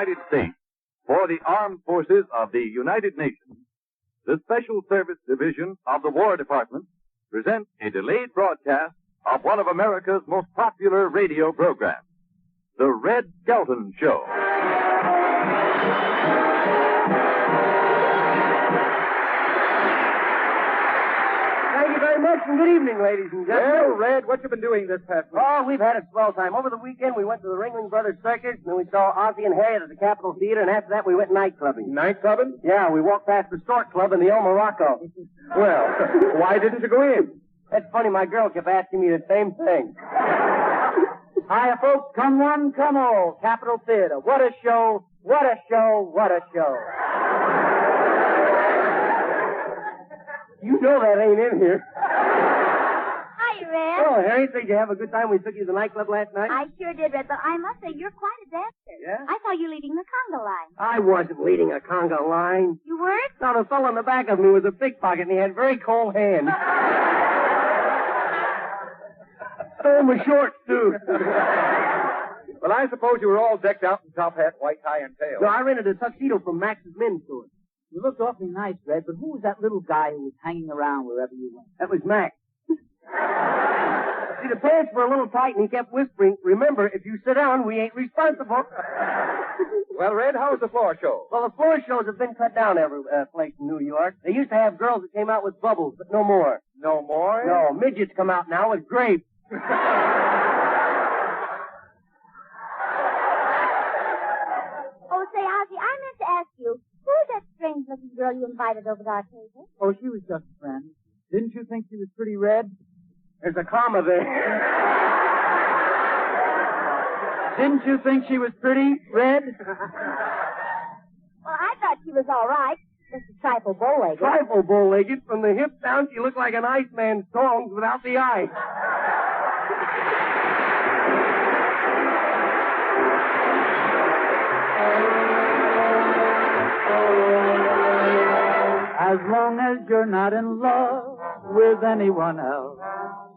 United States, for the Armed Forces of the United Nations, the Special Service Division of the War Department presents a delayed broadcast of one of America's most popular radio programs, The Red Skelton Show. Thank you very much, and good evening, ladies and gentlemen. Well, Red, what you been doing this past week? Oh, we've had a swell time. Over the weekend, we went to the Ringling Brothers Circus, and then we saw Ozzie and Harriet at the Capitol Theater, and after that, we went night clubbing. Night clubbing? Yeah, we walked past the Stork Club in the El Morocco. Well, why didn't you go in? That's funny, my girl kept asking me the same thing. Hiya, folks. Come one, come all. Capitol Theater. What a show, what a show, what a show. You know that ain't in here. Hi, Red. Oh, Harriet, did you have a good time? We took you to the nightclub last night? I sure did, Red, but I must say you're quite a dancer. Yeah? I saw you leading the conga line. I wasn't leading a conga line. You weren't? No, the fellow in the back of me was a pickpocket, and he had very cold hands. Stole my shorts, too. Well, I suppose you were all decked out in top hat, white tie, and tail. No, I rented a tuxedo from Max's men's store. You looked awfully nice, Red, but who was that little guy who was hanging around wherever you went? That was Max. See, the pants were a little tight, and he kept whispering, "Remember, if you sit down, we ain't responsible." Well, Red, how was the floor show? Well, the floor shows have been cut down every place in New York. They used to have girls that came out with bubbles, but no more. No more? No, midgets come out now with grapes. Oh, say, Ozzie, I meant to ask you, who is that strange-looking girl you invited over to our table? Oh, she was just a friend. Didn't you think she was pretty, Red? There's a comma there. Didn't you think she was pretty, Red? Well, I thought she was all right. Just a trifle bow-legged. Trifle bow-legged. From the hip down, she looked like an Iceman's tongs without the ice. As long as you're not in love with anyone else,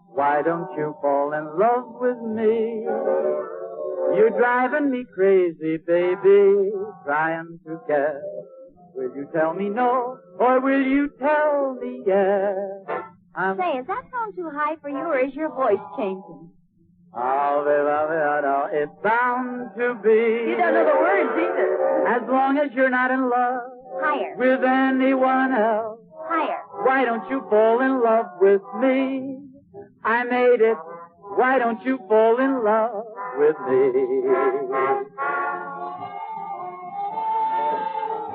why don't you fall in love with me? You're driving me crazy, baby, trying to guess. Will you tell me no, or will you tell me yes? Say, is that tone too high for you, or is your voice changing? Oh, it's bound to be. You don't know the words either. As long as you're not in love Higher. with anyone else, Higher. why don't you fall in love with me? I made it. Why don't you fall in love with me?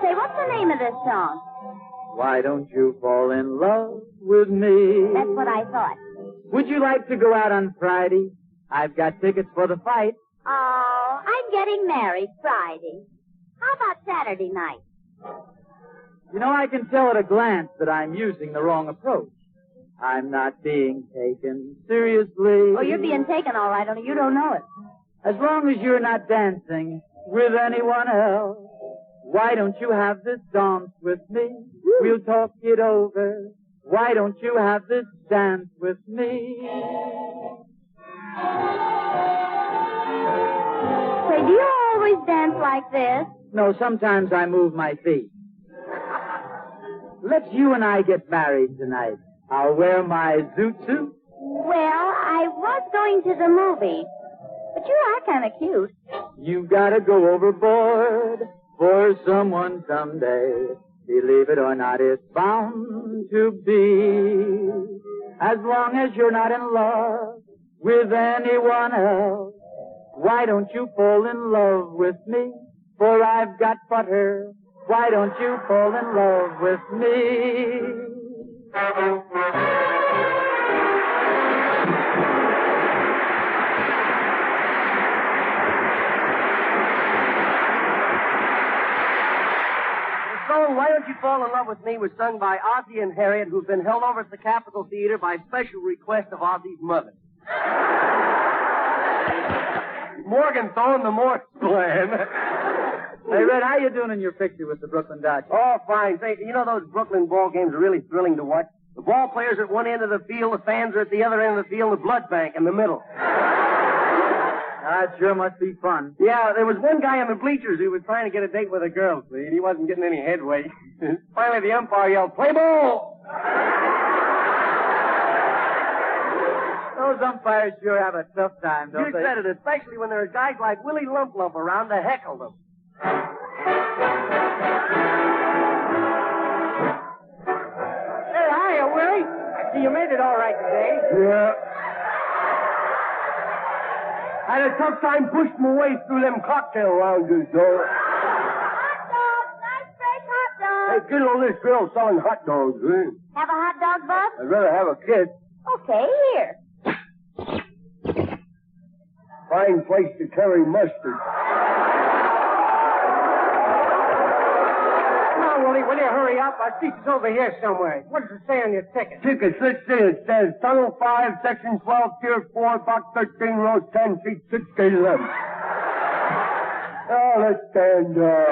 Say, what's the name of this song? Why don't you fall in love with me? That's what I thought. Would you like to go out on Friday? I've got tickets for the fight. Oh, I'm getting married Friday. How about Saturday night? You know, I can tell at a glance that I'm using the wrong approach. I'm not being taken seriously. Oh, you're being taken all right, only you don't know it. As long as you're not dancing with anyone else, why don't you have this dance with me? We'll talk it over. Why don't you have this dance with me? Say, do you always dance like this? No, sometimes I move my feet. Let's you and I get married tonight. I'll wear my zoot suit. Well, I was going to the movies, but you are kind of cute. You gotta go overboard for someone someday. Believe it or not, it's bound to be. As long as you're not in love with anyone else, why don't you fall in love with me? For I've got butter. Why don't you fall in love with me? The song "Why Don't You Fall in Love with Me" was sung by Ozzie and Harriet, who've been held over at the Capitol Theater by special request of Ozzie's mother. Morganthau, the Morse plan. Hey, Red, how you doing in your picture with the Brooklyn Dodgers? Oh, fine. Say, you know those Brooklyn ball games are really thrilling to watch? The ball players are at one end of the field, the fans are at the other end of the field, the blood bank in the middle. That sure must be fun. Yeah, there was one guy in the bleachers who was trying to get a date with a girl, see, and he wasn't getting any headway. Finally, the umpire yelled, "Play ball!" Those umpires sure have a tough time, don't You they? said it, especially when there are guys like Willie Lump Lump around to heckle them. Hey, hiya, Willie. I see you made it all right today. Yeah. I had a tough time pushing my way through them cocktail lounges, though. Hot dogs, nice fresh hot Hey, dogs. get on this girl selling hot dogs, eh? Have a hot dog, Bub? I'd rather have a kiss. Okay, here. Fine place to carry mustard. Come on, Willie, will you hurry up? Our seat is over here somewhere. What does it say on your ticket? Ticket, let's see. It says Tunnel 5, Section 12, Tier 4, Box 13, Row 10, Seat 611. Oh, let's stand up.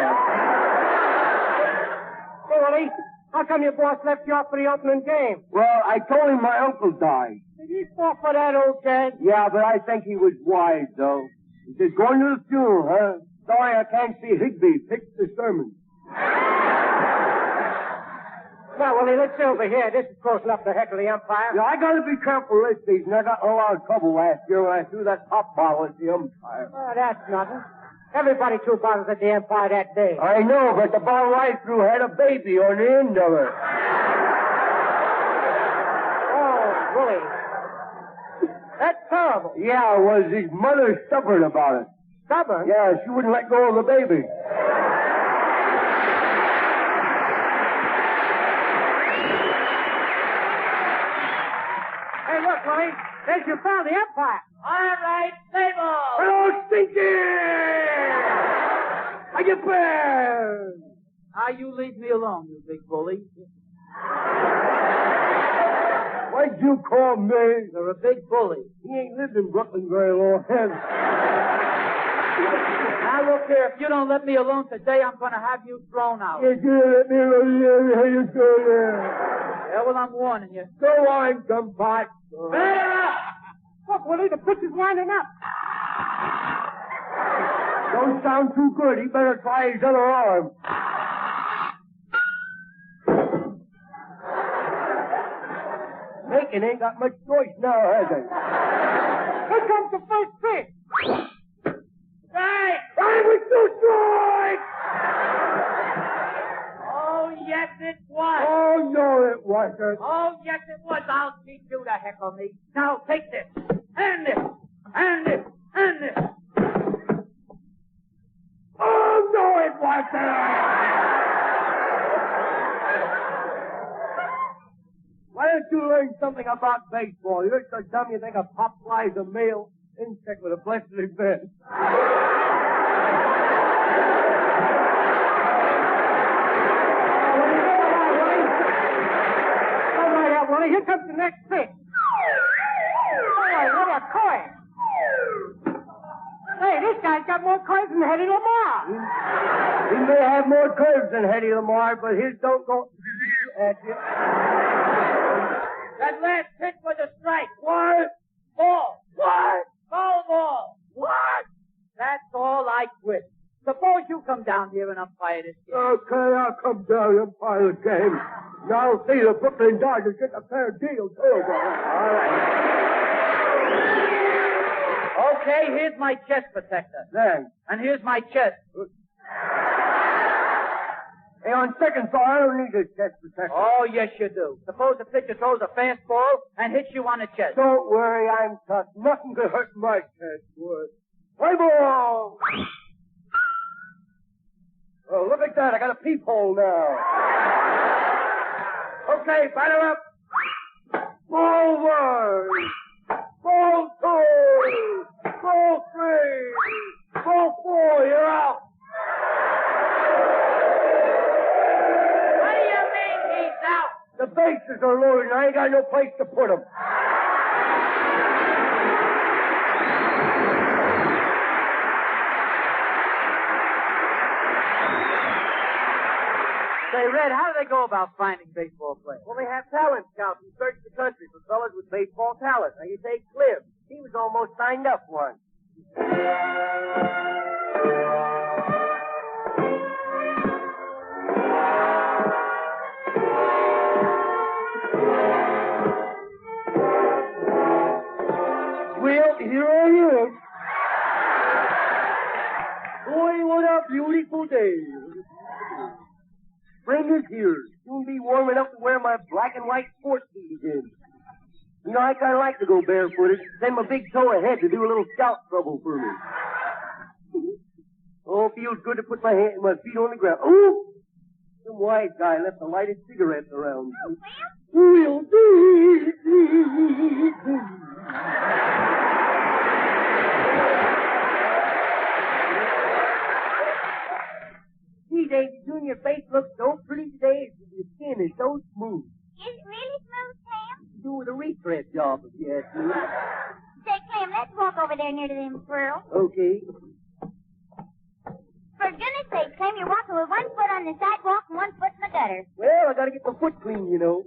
Hey, Willie, how come your boss left you off for the opening game? Well, I told him my uncle died. Did he fall for that old dad? Yeah, but I think he was wise, though. He says, going to the funeral, huh? Sorry I can't see Higby. Pick the sermon. Now, Willie, let's see over here. This is close enough to heckle the umpire. Yeah, I gotta be careful this season. I got in a lot of trouble last year when I threw that pop bottle at the umpire. Oh, that's nothing. Everybody threw bottles at the umpire that day. I know, but the bottle I threw had a baby on the end of it. Oh, Willie. That's terrible. Yeah, it was. His mother stubborn about it. Stubborn? Yeah, she wouldn't let go of the baby. Hey, look, Willie. There's your pal, the umpire. All right, play ball. Hello, Stinky! How you been? Now you leave me alone, you big bully. Why'd you call me? You're a big bully. He ain't lived in Brooklyn very long. Now look here, if you don't let me alone today, I'm going to have you thrown out. You can't let me alone. How you doing there? Yeah, well, I'm warning you. Go on, Gumpot. Better up! Look, Willie, the pitch is winding up. Don't sound too good. He better try his other arm. Macon ain't got much choice now, has he? Here comes the first pitch. Right! I was too strike! Oh, yes, it was. Oh, no, it wasn't. Oh, yes, it was. I'll teach you to heckle me. Now, take this. And this. And this. And this. Oh, no, it wasn't. Why don't you learn something about baseball? You're so dumb you think a pop fly's a male insect with a blessed event. All right, Willie. Here comes the next pitch. Boy, what a coin. Hey, this guy's got more coins than Hedy Lamar. He may have more curves than Hedy Lamar, but his don't go at you. That last pitch was a strike. What? Ball. What? Foul ball. What? That's all I quit. Suppose you come down here and umpire this game. Okay, I'll come down and umpire the game. Now I'll see the Brooklyn Dodgers get a fair deal, too. All right. Okay, here's my chest protector. Thanks. And here's my chest. Hey, on second thought, I don't need a chest protector. Oh, yes, you do. Suppose the pitcher throws a fastball and hits you on the chest. Don't worry, I'm tough. Nothing could hurt my chest, would. Play ball! Oh, look at that. I got a peephole now. Okay, batter up. Ball one. Ball two. Ball three. Ball four. You're out. What do you mean he's out? The bases are loaded and I ain't got no place to put them. Say, Red, how do they go about finding baseball players? Well, they have talent scouts who search the country for fellas with baseball talent. Now, you take Cliff. He was almost signed up once. Well, here I am. Boy, what a beautiful day. Spring is here. Soon be warm enough to wear my black and white sports feet again. You know, I kind of like to go barefooted. Send my big toe ahead to do a little scout trouble for me. Oh, it feels good to put my feet on the ground. Oh! Some wise guy left a lighted cigarette around. We'll do. Gee, Davy, Jr., your face looks so pretty today. Your skin is so smooth. Is it really smooth, Clem? Do with a retread job, if you ask me. Say, Clem, let's walk over there near to them squirrels. Okay. For goodness sake, Clem, you're walking with one foot on the sidewalk and one foot in the gutter. Well, I gotta get my foot clean, you know.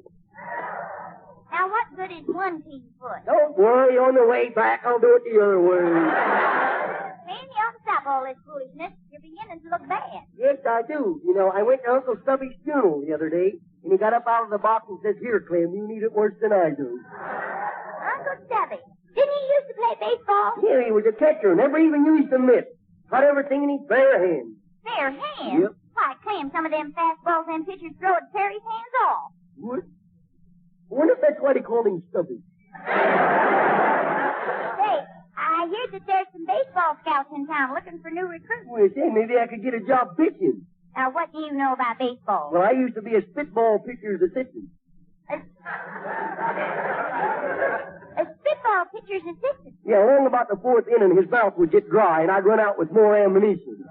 Now, what good is one clean foot? Don't worry, on the way back, I'll do it the other way. Clem, you ought to stop all this foolishness. You're beginning to look bad. Yes, I do. You know, I went to Uncle Stubby's funeral the other day, and he got up out of the box and says, "Here, Clem, you need it worse than I do." Uncle Stubby, didn't he used to play baseball? Yeah, he was a catcher, never even used a mitt. Caught everything in his bare hands. Bare hands? Yep. Why, Clem, some of them fastballs them pitchers throw at Terry's hands off. What? I wonder if that's why they called him Stubby. Say, I hear that there's some baseball scouts in town looking for new recruits. Well, say, maybe I could get a job pitching. Now, what do you know about baseball? Well, I used to be a spitball pitcher's assistant. A spitball pitcher's assistant. Yeah, along about the fourth inning, his mouth would get dry, and I'd run out with more ammunition.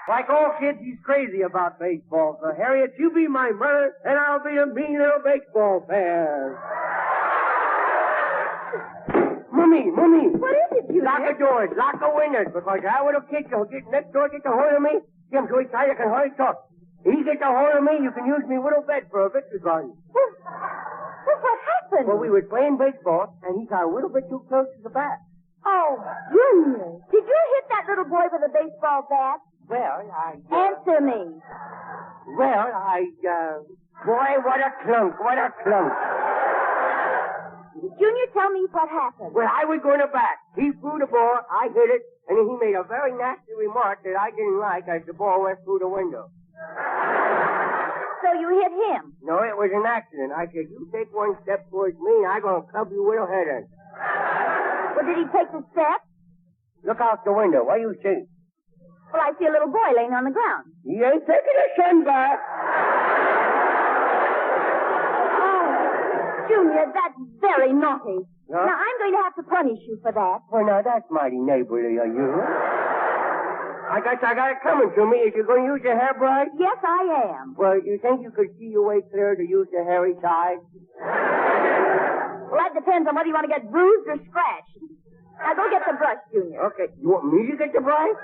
Like all kids, he's crazy about baseball. So, Harriet, you be my mother, and I'll be a mean little baseball fan. Mummy! What is it, Junior? Lock the doors, lock the windows, because I would have kicked you. Get next door, get the hold of me. I'm so excited I can hardly talk. He gets a hold of me, you can use me little bed for a victory gun. Well, what happened? Well, we were playing baseball, and he got a little bit too close to the bat. Oh, Junior. Did you hit that little boy with a baseball bat? Well, Answer me. Boy, what a clunk, what a clunk. Junior, tell me what happened. Well, I was going to bat. He threw the ball, I hit it, and then he made a very nasty remark that I didn't like as the ball went through the window. So you hit him? No, it was an accident. I said, you take one step towards me, and I'm going to club you with a head in. Well, did he take the step? Look out the window. What do you see? Well, I see a little boy laying on the ground. He ain't taking a sun bath. Junior, that's very naughty. Huh? Now, I'm going to have to punish you for that. Well, now, that's mighty neighborly of you. I got it coming to me. Is you going to use your hairbrush? Yes, I am. Well, you think you could see your way clear to use the hairy side? Well, that depends on whether you want to get bruised or scratched. Now, go get the brush, Junior. Okay. You want me to get the brush?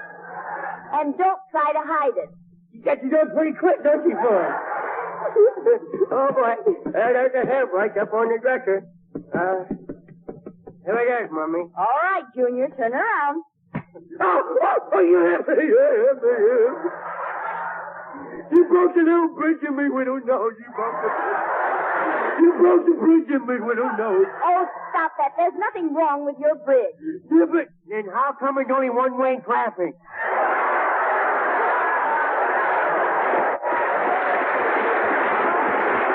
And don't try to hide it. You get it done pretty quick, don't you, boy? Oh, boy. There's a hairbrush up on the dresser. Here it is, Mummy. All right, Junior, turn around. You broke the little bridge in me with a nose. You broke the bridge in me with a nose. Oh, stop that. There's nothing wrong with your bridge. Yeah, but then how come it's only one-way traffic?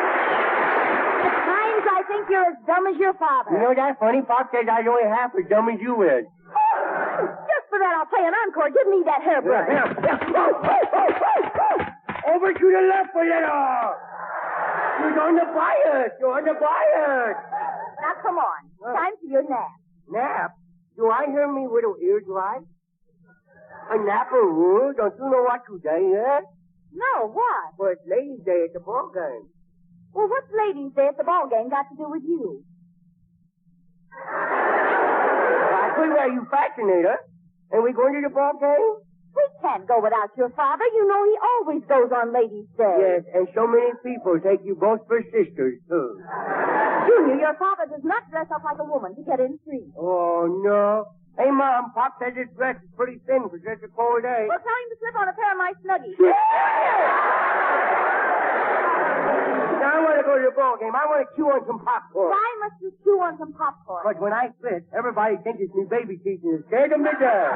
At times, I think you're as dumb as your father. You know that funny? Pop says I was only half as dumb as you is. Just for that, I'll play an encore. Give me that hairbrush. Over to the left a little. You're on the bias. You're on the bias. Now, come on. Time for your nap. Nap? Do I hear me little ears right? A nap-a-roo? Don't you know what today is? No, what? Well, it's Ladies' Day at the ball game. Well, what's Ladies' Day at the ball game got to do with you? I could wear you fascinator. And we going to the ball game? We can't go without your father. You know he always goes on Ladies' Day. Yes, and so many people take you both for sisters, too. Junior, your father does not dress up like a woman to get in free. Oh, no. Hey, Mom, Pop says this dress is pretty thin for such a cold day. Well, tell him to slip on a pair of my snuggies. Now I want to go to the ball game. I want to chew on some popcorn. Why must you chew on some popcorn? But when I spit, everybody thinks it's me baby teeth and it's scared them to death.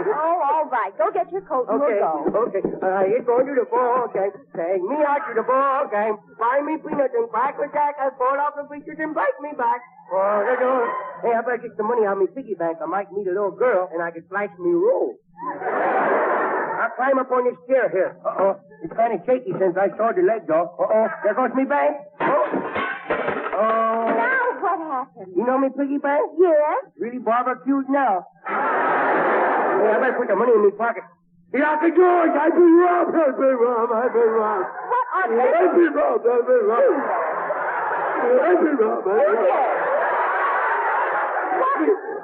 Oh, all right. Go get your coat and Okay, we'll go. okay. You're going to the ball game. Take me out to the ball game. Buy me peanuts and cracker jack. I'll fall off the bleachers and bite me back. Oh, they're doing. Hey, I better get some money on me piggy bank. I might meet a little girl and I can flash me roll. I'll climb up on this chair here. Uh-oh. It's kind of shaky since I sawed the legs off. Uh-oh. There goes me bank. Oh. Now what happened? You know me piggy bank? Yes? Really barbecued now. Yeah, I better put the money in my pocket. Yeah, Uncle George, I've been robbed. I've been robbed. I've been robbed. What on I've been robbed. I've been robbed. I've been robbed.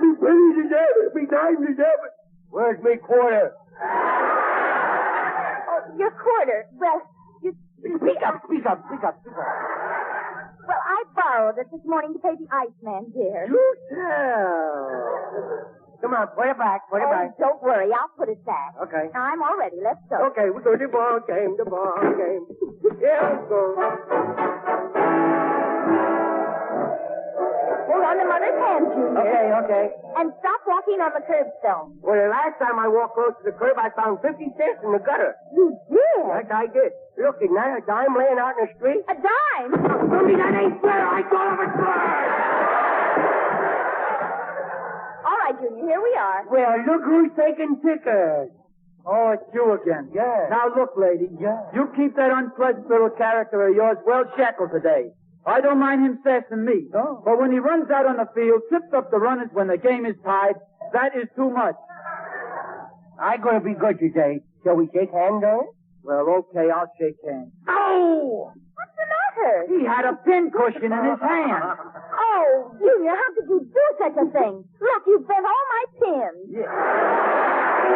Me pennies is there. Me dimes is there. Where's me quarter? Oh, your quarter. Well, you... Speak up. Well, I borrowed it this morning to pay the Iceman, dear. You tell. Come on, put it back. Put it back. Don't worry. I'll put it back. Okay. Now, I'm all ready. Let's go. Okay, we go to the ball game. Yeah, let's go. Hold on to Mother's hand, Junior. Okay. And stop walking on the curbstone. Well, the last time I walked close to the curb, I found 50 cents in the gutter. You did? Yes, I did. Look, isn't that a dime laying out in the street? A dime? Mommy, that ain't fair. I thought it was fair. All right, Junior, here we are. Well, look who's taking tickets. Oh, it's you again. Yeah. Now, look, lady. Yeah. You keep that unpleasant little character of yours well shackled today. I don't mind him sassing me. Oh. But when he runs out on the field, trips up the runners when the game is tied, that is too much. I'm going to be good today. Shall we shake hands, though? Well, okay, I'll shake hands. Oh! What's the matter? He had a pincushion in his hand. Oh, Junior, how could you do such a thing? Look, you bent all my pins. Yeah.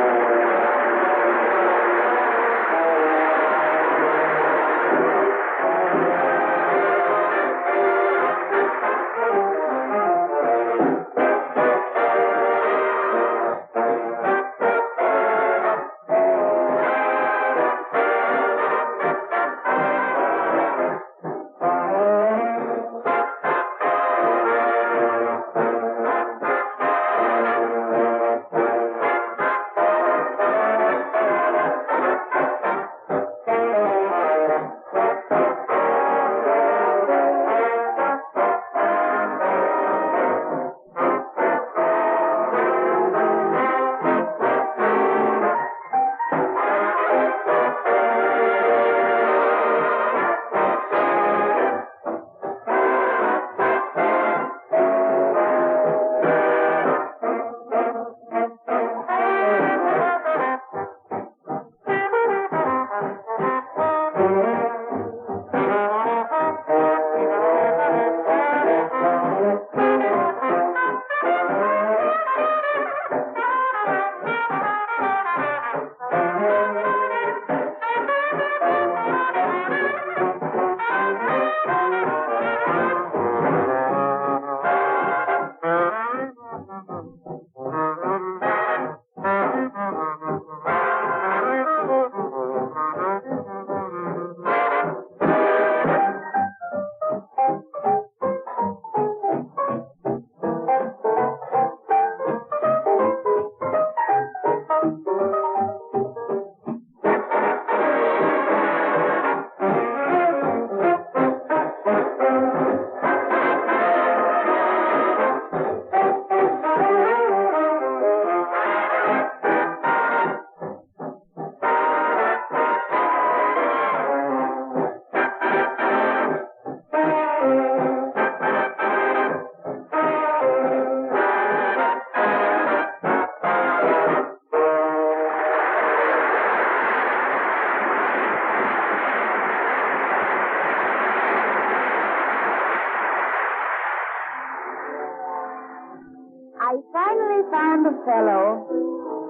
finally found a fellow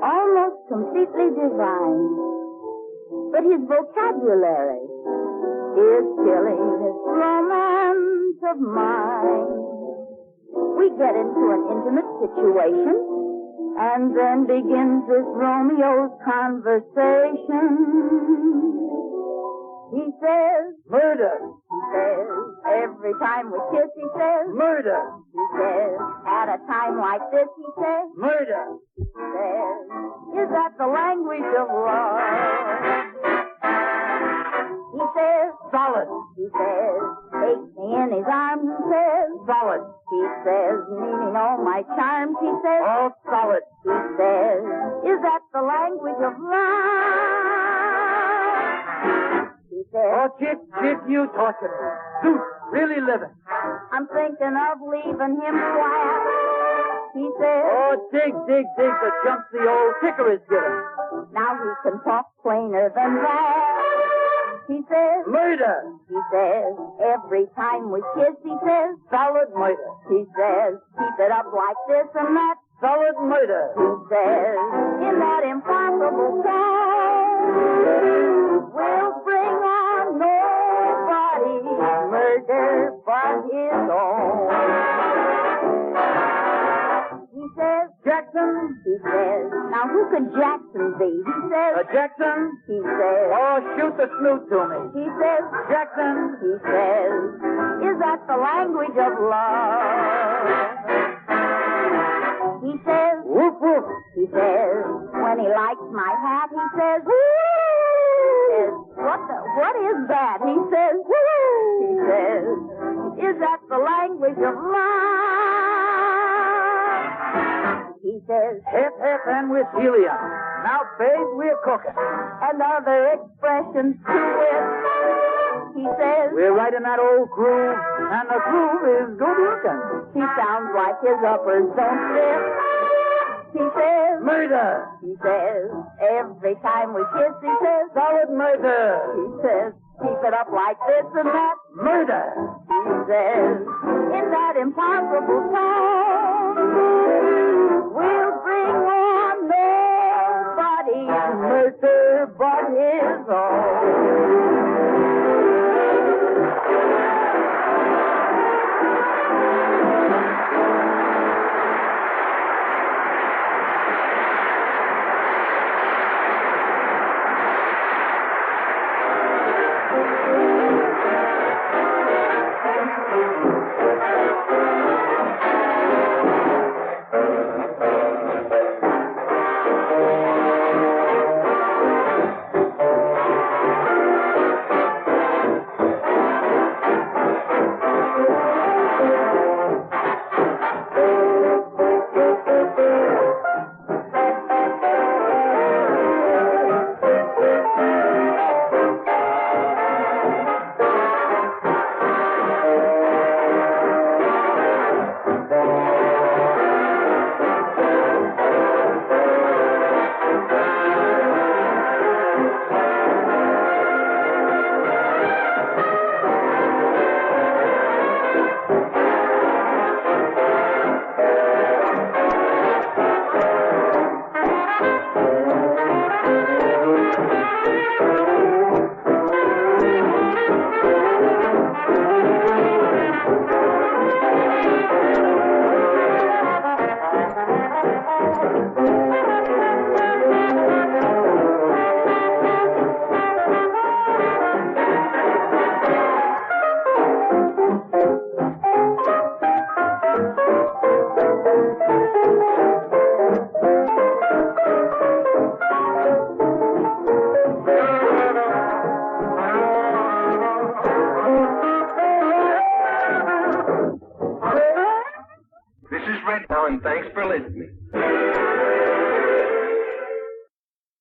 almost completely divine. But his vocabulary is killing this romance of mine. We get into an intimate situation, and then begins this Romeo's conversation. He says, murder. He says, every time we kiss, he says, murder. He says, at a time like this, he says, murder. He says, is that the language of love? He says, solid. He says, takes me in his arms and says, solid. He says, meaning all my charms, he says, all solid. He says, is that the language of love? He says, oh, Chick, you torture me. Dude, really living. I'm thinking of leaving him quiet. He says, oh, dig, the jumps the old kicker is giving. Now he can talk plainer than that. He says, murder. He says, every time we kiss, he says, solid murder. He says, keep it up like this and that, solid murder. He says, in that impossible tone, we'll bring on nobody's murder but his own. He says, Jackson. He says, now who could Jackson be? He says, Jackson. He says, oh, shoot the snoot to me. He says, Jackson. He says, is that the language of love? He says, whoop, whoop. He says, when he likes my hat, he says, woo. He says, what is that? He says, woo. He says, is that the language of love? He says, hip, and with helium. Now, babe, we're cooking. And other expressions to it. He says, we're right in that old groove, and the groove is good looking. He sounds like his uppers don't fit. He says, murder. He says, every time we kiss, he says, solid murder. He says, keep it up like this and that, murder. He says, in that impossible tone,